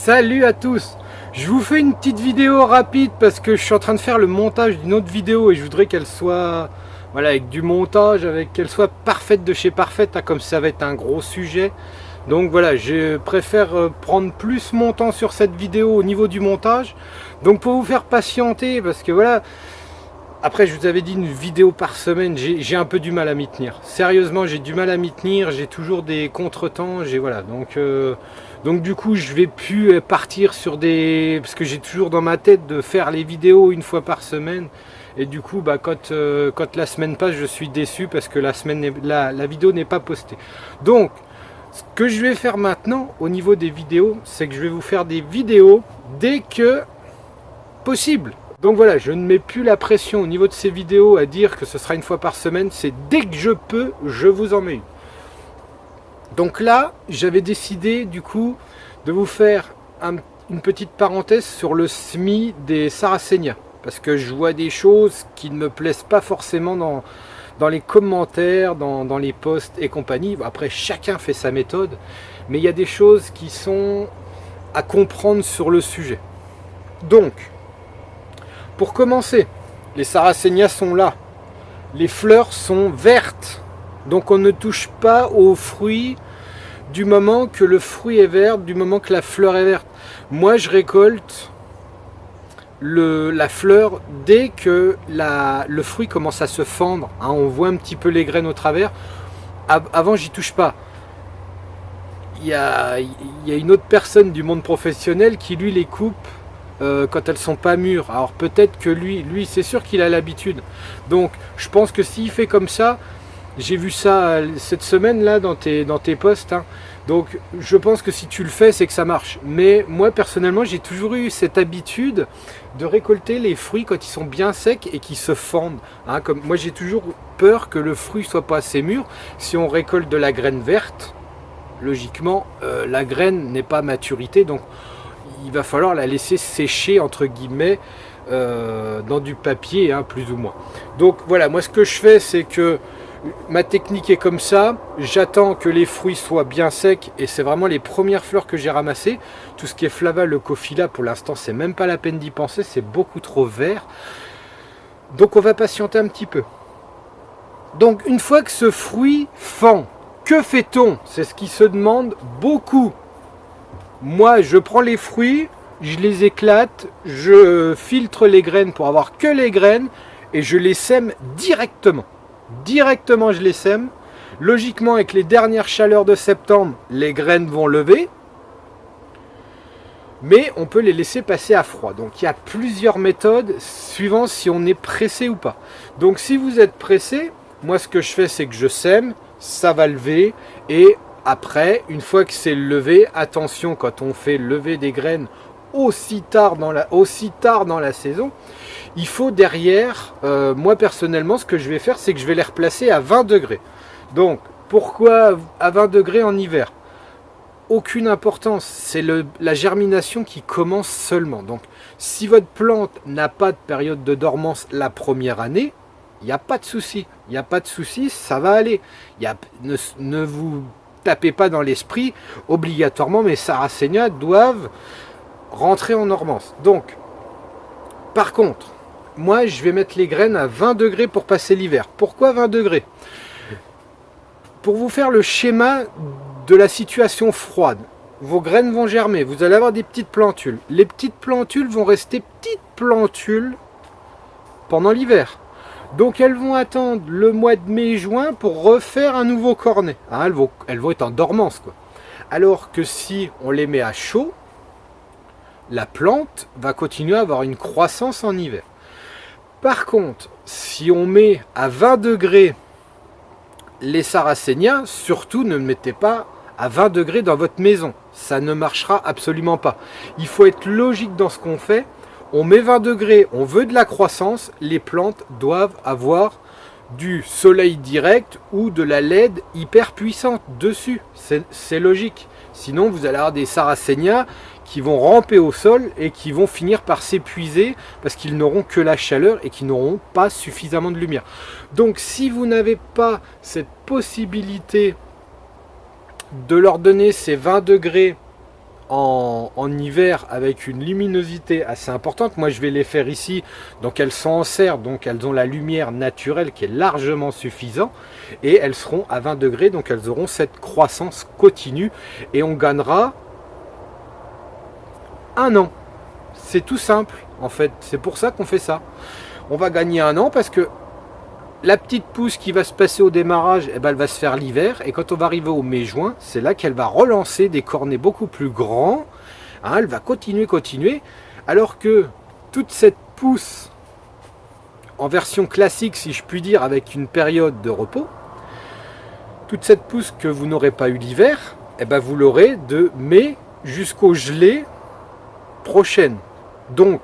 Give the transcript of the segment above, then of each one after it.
Salut à tous. Je vous fais une petite vidéo rapide parce que je suis en train de faire le montage d'une autre vidéo et je voudrais qu'elle soit avec du montage, qu'elle soit parfaite de chez parfaite, comme ça va être un gros sujet. Donc voilà, je préfère prendre plus mon temps sur cette vidéo au niveau du montage. Donc pour vous faire patienter, parce que voilà, après je vous avais dit une vidéo par semaine, j'ai un peu du mal à m'y tenir. Sérieusement, j'ai du mal à m'y tenir, j'ai toujours des contretemps, voilà. Donc du coup je vais plus partir sur des... Parce que j'ai toujours dans ma tête de faire les vidéos une fois par semaine. Et du coup quand la semaine passe, je suis déçu parce que la vidéo n'est pas postée. Donc ce que je vais faire maintenant au niveau des vidéos, c'est que je vais vous faire des vidéos dès que possible. Donc voilà, je ne mets plus la pression au niveau de ces vidéos à dire que ce sera une fois par semaine. C'est dès que je peux, je vous en mets une. Donc là, j'avais décidé du coup de vous faire une petite parenthèse sur le SMI des Sarracenia. Parce que je vois des choses qui ne me plaisent pas forcément dans les commentaires, dans les posts et compagnie. Après, chacun fait sa méthode. Mais il y a des choses qui sont à comprendre sur le sujet. Donc, pour commencer, les Sarracenia sont là. Les fleurs sont vertes. Donc on ne touche pas aux fruits du moment que le fruit est vert, du moment que la fleur est verte. Moi je récolte la fleur dès que le fruit commence à se fendre. On voit un petit peu les graines au travers. Avant j'y touche pas. Il y a une autre personne du monde professionnel qui lui les coupe quand elles sont pas mûres. Alors peut-être que lui c'est sûr qu'il a l'habitude. Donc je pense que s'il fait comme ça, j'ai vu ça cette semaine là dans tes posts. Donc je pense que si tu le fais, c'est que ça marche. Mais moi personnellement, j'ai toujours eu cette habitude de récolter les fruits quand ils sont bien secs et qui se fendent. Comme moi, j'ai toujours peur que le fruit soit pas assez mûr. Si on récolte de la graine verte, logiquement, la graine n'est pas à maturité, donc il va falloir la laisser sécher entre guillemets dans du papier, plus ou moins. Donc voilà, moi ce que je fais, c'est que ma technique est comme ça, j'attends que les fruits soient bien secs et c'est vraiment les premières fleurs que j'ai ramassées. Tout ce qui est Flava, Leucophila, pour l'instant c'est même pas la peine d'y penser, c'est beaucoup trop vert. Donc on va patienter un petit peu. Donc une fois que ce fruit fend, que fait-on? C'est ce qui se demande beaucoup. Moi je prends les fruits, je les éclate, je filtre les graines pour avoir que les graines et je les sème directement. Directement je les sème. Logiquement avec les dernières chaleurs de septembre, les graines vont lever. Mais on peut les laisser passer à froid. Donc il y a plusieurs méthodes suivant si on est pressé ou pas. Donc si vous êtes pressé, moi ce que je fais c'est que je sème, ça va lever. Et après, une fois que c'est levé, attention quand on fait lever des graines aussi tard dans la saison, il faut derrière, moi personnellement ce que je vais faire c'est que je vais les replacer à 20 degrés. Donc pourquoi à 20 degrés en hiver? Aucune importance, c'est la germination qui commence seulement. Donc si votre plante n'a pas de période de dormance la première année, il n'y a pas de souci. Il n'y a pas de souci, ça va aller. Ne vous tapez pas dans l'esprit, obligatoirement mes Sarracenia doivent rentrer en dormance. Donc par contre, moi je vais mettre les graines à 20 degrés pour passer l'hiver. Pourquoi 20 degrés? Pour vous faire le schéma de la situation froide. Vos graines vont germer, vous allez avoir des petites plantules. Les petites plantules vont rester petites plantules pendant l'hiver. Donc elles vont attendre le mois de mai-juin pour refaire un nouveau cornet. Elles vont être en dormance, quoi. Alors que si on les met à chaud, la plante va continuer à avoir une croissance en hiver. Par contre, si on met à 20 degrés les Sarracenia, surtout ne le mettez pas à 20 degrés dans votre maison. Ça ne marchera absolument pas. Il faut être logique dans ce qu'on fait. On met 20 degrés, on veut de la croissance, les plantes doivent avoir du soleil direct ou de la LED hyper puissante dessus. C'est logique. Sinon, vous allez avoir des Sarracenia qui vont ramper au sol et qui vont finir par s'épuiser parce qu'ils n'auront que la chaleur et qui n'auront pas suffisamment de lumière. Donc si vous n'avez pas cette possibilité de leur donner ces 20 degrés en hiver avec une luminosité assez importante. Moi je vais les faire ici, donc elles sont en serre, donc elles ont la lumière naturelle qui est largement suffisante, et elles seront à 20 degrés, donc elles auront cette croissance continue, et on gagnera un an. C'est tout simple en fait, c'est pour ça qu'on fait ça. On va gagner un an parce que la petite pousse qui va se passer au démarrage, eh ben, elle va se faire l'hiver, et quand on va arriver au mai-juin, c'est là qu'elle va relancer des cornets beaucoup plus grands, hein, elle va continuer, alors que toute cette pousse en version classique, si je puis dire, avec une période de repos, toute cette pousse que vous n'aurez pas eu l'hiver, eh ben, vous l'aurez de mai jusqu'au gelée prochaine. Donc,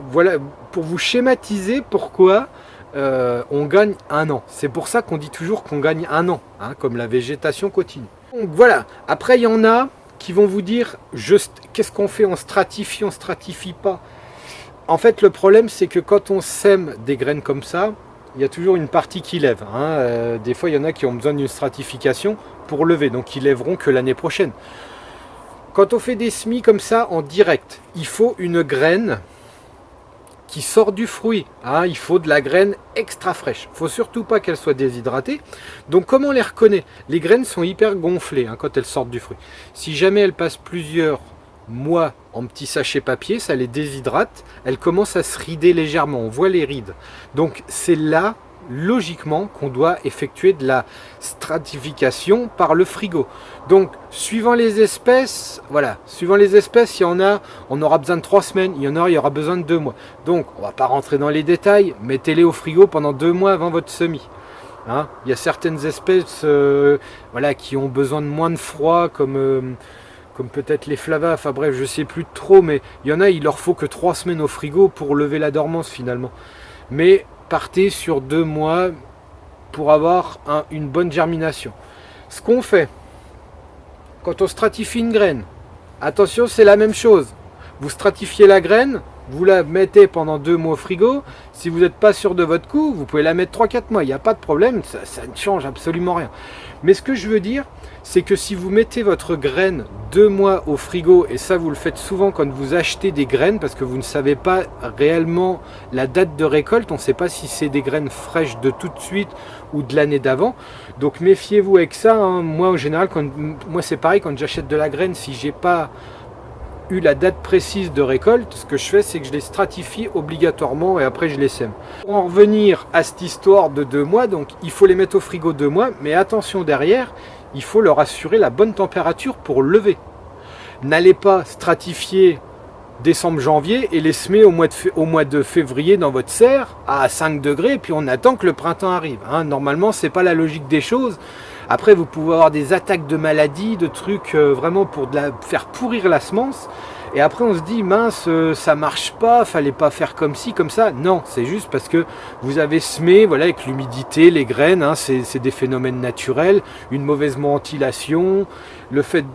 voilà, pour vous schématiser pourquoi on gagne un an. C'est pour ça qu'on dit toujours qu'on gagne un an, hein, comme la végétation continue. Donc voilà, après il y en a qui vont vous dire, qu'est-ce qu'on fait, on stratifie pas. En fait le problème c'est que quand on sème des graines comme ça, il y a toujours une partie qui lève, hein. Des fois il y en a qui ont besoin d'une stratification pour lever, donc ils lèveront que l'année prochaine. Quand on fait des semis comme ça en direct, il faut une graine qui sort du fruit, hein, il faut de la graine extra fraîche. Il ne faut surtout pas qu'elle soit déshydratée. Donc comment on les reconnaît? Les graines sont hyper gonflées, hein, quand elles sortent du fruit. Si jamais elles passent plusieurs mois en petits sachets papier, ça les déshydrate, elles commencent à se rider légèrement, on voit les rides. Donc c'est là, logiquement, qu'on doit effectuer de la stratification par le frigo. Donc suivant les espèces, voilà, suivant les espèces, il y en a, on aura besoin de 3 semaines, il y aura besoin de 2 mois. Donc on va pas rentrer dans les détails, mettez-les au frigo pendant 2 mois avant votre semis. Hein, il y a certaines espèces voilà, qui ont besoin de moins de froid, comme peut-être les flavas, enfin bref, je sais plus trop, mais il y en a, il leur faut que 3 semaines au frigo pour lever la dormance finalement. Mais partez sur 2 mois pour avoir une bonne germination. Ce qu'on fait, quand on stratifie une graine, attention, c'est la même chose. Vous stratifiez la graine, vous la mettez pendant 2 mois au frigo. Si vous n'êtes pas sûr de votre coup, vous pouvez la mettre 3-4 mois, il n'y a pas de problème, ça ne change absolument rien. Mais ce que je veux dire, c'est que si vous mettez votre graine 2 mois au frigo, et ça vous le faites souvent quand vous achetez des graines, parce que vous ne savez pas réellement la date de récolte, on ne sait pas si c'est des graines fraîches de tout de suite ou de l'année d'avant. Donc méfiez-vous avec ça, hein. Moi en général, moi c'est pareil, quand j'achète de la graine, si j'ai pas eu la date précise de récolte, ce que je fais, c'est que je les stratifie obligatoirement et après je les sème. Pour en revenir à cette histoire de 2 mois, donc il faut les mettre au frigo 2 mois, mais attention derrière, il faut leur assurer la bonne température pour lever. N'allez pas stratifier décembre-janvier et les semer au mois de février dans votre serre à 5 degrés et puis on attend que le printemps arrive, hein. Normalement, c'est pas la logique des choses. Après, vous pouvez avoir des attaques de maladies, de trucs vraiment pour faire pourrir la semence. Et après, on se dit, mince, ça marche pas, fallait pas faire comme ci, comme ça. Non, c'est juste parce que vous avez semé, voilà, avec l'humidité, les graines, hein, c'est des phénomènes naturels. Une mauvaise ventilation, le fait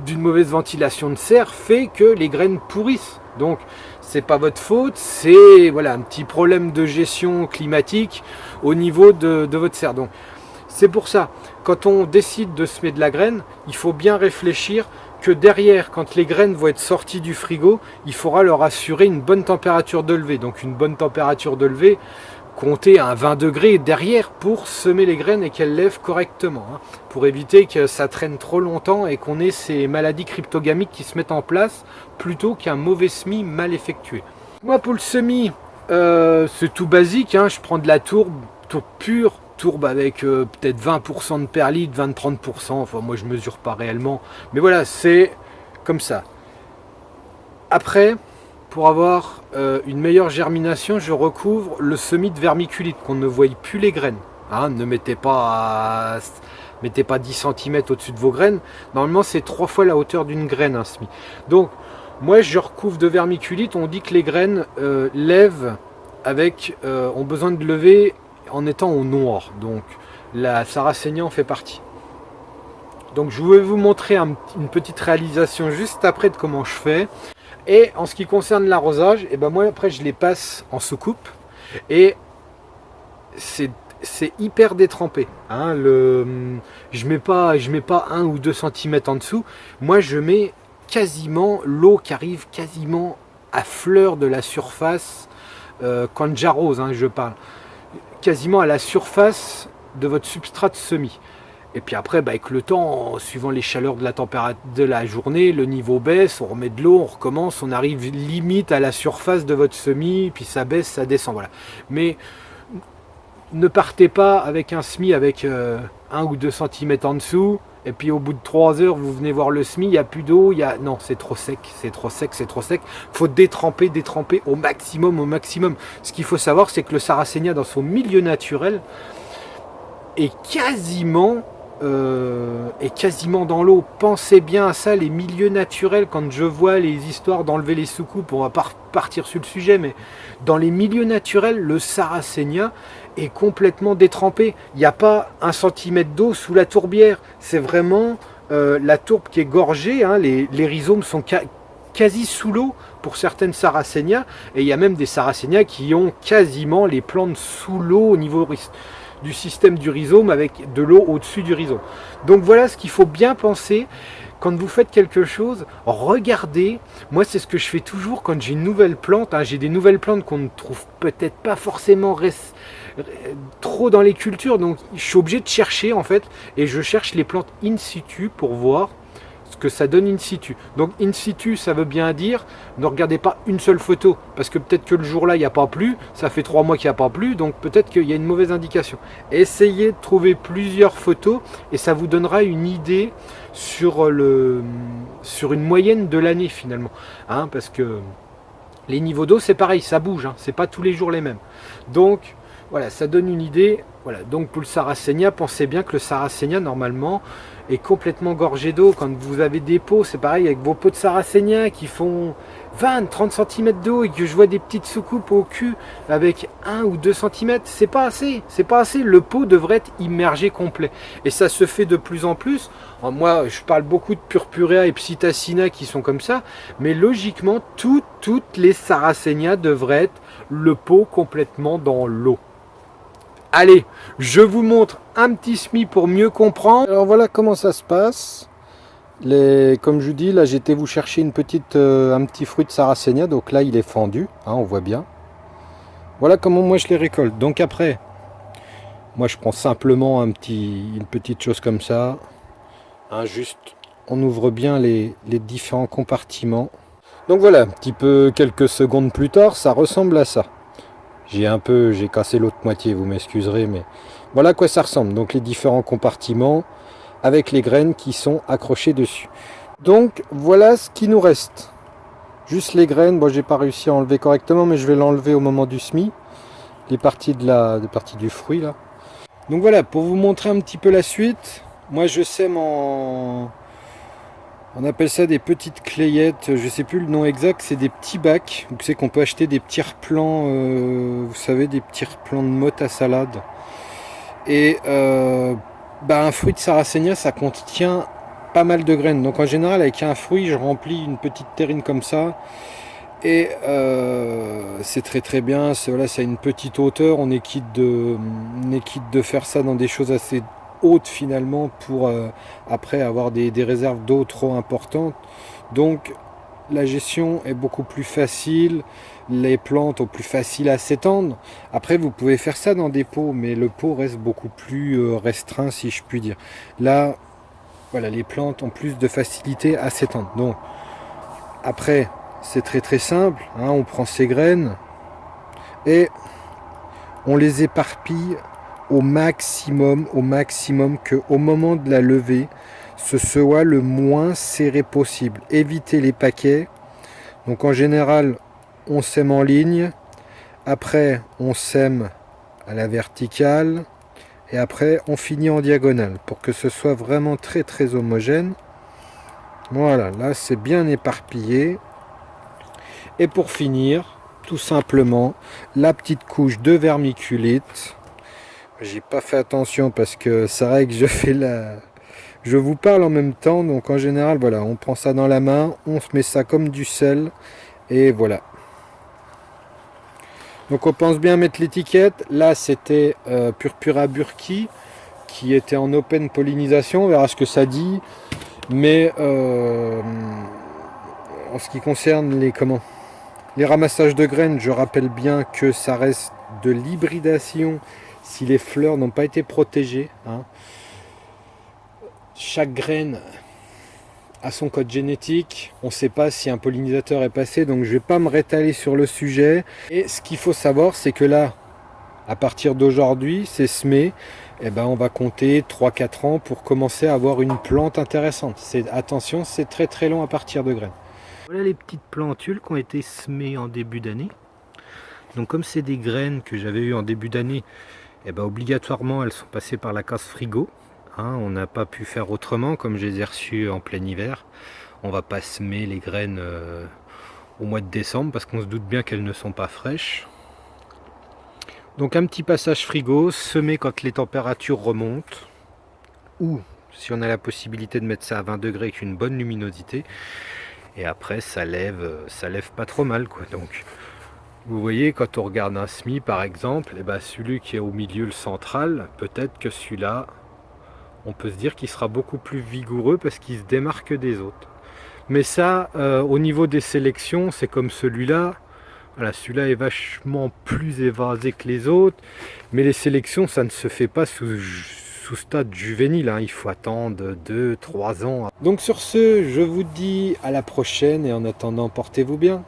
d'une mauvaise ventilation de serre fait que les graines pourrissent. Donc, c'est pas votre faute, c'est voilà, un petit problème de gestion climatique au niveau de votre serre. Donc, c'est pour ça, quand on décide de semer de la graine, il faut bien réfléchir que derrière, quand les graines vont être sorties du frigo, il faudra leur assurer une bonne température de levée. Donc une bonne température de levée, comptez à 20 degrés derrière pour semer les graines et qu'elles lèvent correctement, hein, pour éviter que ça traîne trop longtemps et qu'on ait ces maladies cryptogamiques qui se mettent en place plutôt qu'un mauvais semis mal effectué. Moi pour le semis, c'est tout basique, hein, je prends de la tourbe pure, tourbe avec peut-être 20% de perlite, 20-30%, enfin moi je mesure pas réellement, mais voilà, c'est comme ça. Après, pour avoir une meilleure germination, je recouvre le semis de vermiculite, qu'on ne voie plus les graines, hein. Ne mettez pas 10 cm au-dessus de vos graines, normalement c'est 3 fois la hauteur d'une graine un semis. Donc moi je recouvre de vermiculite, on dit que les graines lèvent ont besoin de lever en étant au noir, donc la Sarracenia en fait partie. Donc je vais vous montrer une petite réalisation juste après de comment je fais. Et en ce qui concerne l'arrosage, et ben moi après je les passe en soucoupe et c'est hyper détrempé, hein. Je mets pas 1 ou 2 cm en dessous, moi je mets quasiment l'eau qui arrive quasiment à fleur de la surface, quand j'arrose, hein, je parle, quasiment à la surface de votre substrat de semis. Et puis après, avec le temps, suivant les chaleurs de la température de la journée, le niveau baisse, on remet de l'eau, on recommence, on arrive limite à la surface de votre semis, puis ça baisse, ça descend, voilà. Mais ne partez pas avec un semis avec 1 ou 2 cm en dessous, et puis au bout de 3 heures, vous venez voir le semis, il n'y a plus d'eau, non, c'est trop sec, c'est trop sec, c'est trop sec. Il faut détremper au maximum, au maximum. Ce qu'il faut savoir, c'est que le Sarracenia, dans son milieu naturel, est quasiment dans l'eau. Pensez bien à ça, les milieux naturels. Quand je vois les histoires d'enlever les soucoupes, on va pas partir sur le sujet, mais dans les milieux naturels, le Sarracenia est complètement détrempé. Il n'y a pas 1 centimètre d'eau sous la tourbière. C'est vraiment la tourbe qui est gorgée, hein. Les rhizomes sont quasi sous l'eau pour certaines Sarracenia, et il y a même des Sarracenia qui ont quasiment les plantes sous l'eau au niveau du système du rhizome, avec de l'eau au-dessus du rhizome. Donc voilà ce qu'il faut bien penser quand vous faites quelque chose. Regardez, moi c'est ce que je fais toujours quand j'ai une nouvelle plante, hein. J'ai des nouvelles plantes qu'on ne trouve peut-être pas forcément trop dans les cultures, donc je suis obligé de chercher en fait, et je cherche les plantes in situ pour voir ce que ça donne in situ. Donc in situ, ça veut bien dire ne regardez pas une seule photo, parce que peut-être que le jour-là il n'y a pas plu, ça fait 3 mois qu'il n'y a pas plu, donc peut-être qu'il y a une mauvaise indication. Essayez de trouver plusieurs photos et ça vous donnera une idée sur une moyenne de l'année finalement, hein, parce que les niveaux d'eau c'est pareil, ça bouge, hein, c'est pas tous les jours les mêmes. Donc voilà, ça donne une idée. Voilà, donc pour le Sarracenia, pensez bien que le Sarracenia normalement est complètement gorgé d'eau. Quand vous avez des pots, c'est pareil avec vos pots de Sarracenia qui font 20-30 cm d'eau et que je vois des petites soucoupes au cul avec 1 ou 2 cm, c'est pas assez, c'est pas assez. Le pot devrait être immergé complet. Et ça se fait de plus en plus. Moi, je parle beaucoup de Purpurea et Psittacina qui sont comme ça, mais logiquement, toutes les Sarracenia devraient être le pot complètement dans l'eau. Allez, je vous montre un petit semis pour mieux comprendre. Alors voilà comment ça se passe. Comme je vous dis, là j'ai été vous chercher un petit fruit de Sarracenia, donc là il est fendu, hein, on voit bien. Voilà comment moi je les récolte. Donc après, moi je prends simplement une petite chose comme ça, hein, juste on ouvre bien les différents compartiments. Donc voilà, un petit peu quelques secondes plus tard, ça ressemble à ça. J'ai cassé l'autre moitié, vous m'excuserez, mais voilà à quoi ça ressemble. Donc les différents compartiments avec les graines qui sont accrochées dessus. Donc voilà ce qui nous reste. Juste les graines, bon j'ai pas réussi à enlever correctement, mais je vais l'enlever au moment du semis. Les parties du fruit là. Donc voilà, pour vous montrer un petit peu la suite, moi je sème on appelle ça des petites clayettes, je sais plus le nom exact, c'est des petits bacs. Vous savez qu'on peut acheter des petits replants, vous savez, des petits replants de motte à salade. Et un fruit de Sarracenia, ça contient pas mal de graines. Donc en général, avec un fruit, je remplis une petite terrine comme ça. Et c'est très très bien. Voilà, ça a une petite hauteur. On est quitte de faire ça dans des choses assez haute finalement pour après avoir des réserves d'eau trop importantes. Donc la gestion est beaucoup plus facile, les plantes ont plus facile à s'étendre. Après vous pouvez faire ça dans des pots, mais le pot reste beaucoup plus restreint si je puis dire. Là voilà, les plantes ont plus de facilité à s'étendre. Donc après c'est très très simple, hein, on prend ces graines et on les éparpille au maximum que au moment de la levée, ce soit le moins serré possible. Évitez les paquets. Donc en général, on sème en ligne. Après, on sème à la verticale. Et après, on finit en diagonale pour que ce soit vraiment très très homogène. Voilà, là c'est bien éparpillé. Et pour finir, tout simplement, la petite couche de vermiculite. J'ai pas fait attention parce que c'est vrai que je vous parle en même temps, donc en général voilà, on prend ça dans la main, on se met ça comme du sel et voilà. Donc on pense bien mettre l'étiquette. Là c'était Purpurea burki qui était en open pollinisation, on verra ce que ça dit, mais en ce qui concerne les ramassages de graines, je rappelle bien que ça reste de l'hybridation si les fleurs n'ont pas été protégées, hein. Chaque graine a son code génétique, on ne sait pas si un pollinisateur est passé, donc je ne vais pas me rétaler sur le sujet. Et ce qu'il faut savoir, c'est que là, à partir d'aujourd'hui, c'est semé, et ben on va compter 3-4 ans pour commencer à avoir une plante intéressante. Attention, c'est très très long à partir de graines. Voilà les petites plantules qui ont été semées en début d'année. Donc comme c'est des graines que j'avais eues en début d'année, et ben obligatoirement elles sont passées par la case frigo. Hein, on n'a pas pu faire autrement, comme je les ai reçues en plein hiver. On va pas semer les graines au mois de décembre parce qu'on se doute bien qu'elles ne sont pas fraîches. Donc un petit passage frigo, semer quand les températures remontent, ou si on a la possibilité de mettre ça à 20 degrés avec une bonne luminosité. Et après ça lève pas trop mal, quoi. Donc vous voyez, quand on regarde un semis par exemple, et ben celui qui est au milieu, le central, peut-être que celui-là, on peut se dire qu'il sera beaucoup plus vigoureux parce qu'il se démarque des autres. Mais ça, au niveau des sélections, c'est comme celui-là. Voilà, celui-là est vachement plus évasé que les autres. Mais les sélections, ça ne se fait pas sous stade juvénile, hein. Il faut attendre 2-3 ans. Donc sur ce, je vous dis à la prochaine et en attendant, portez-vous bien.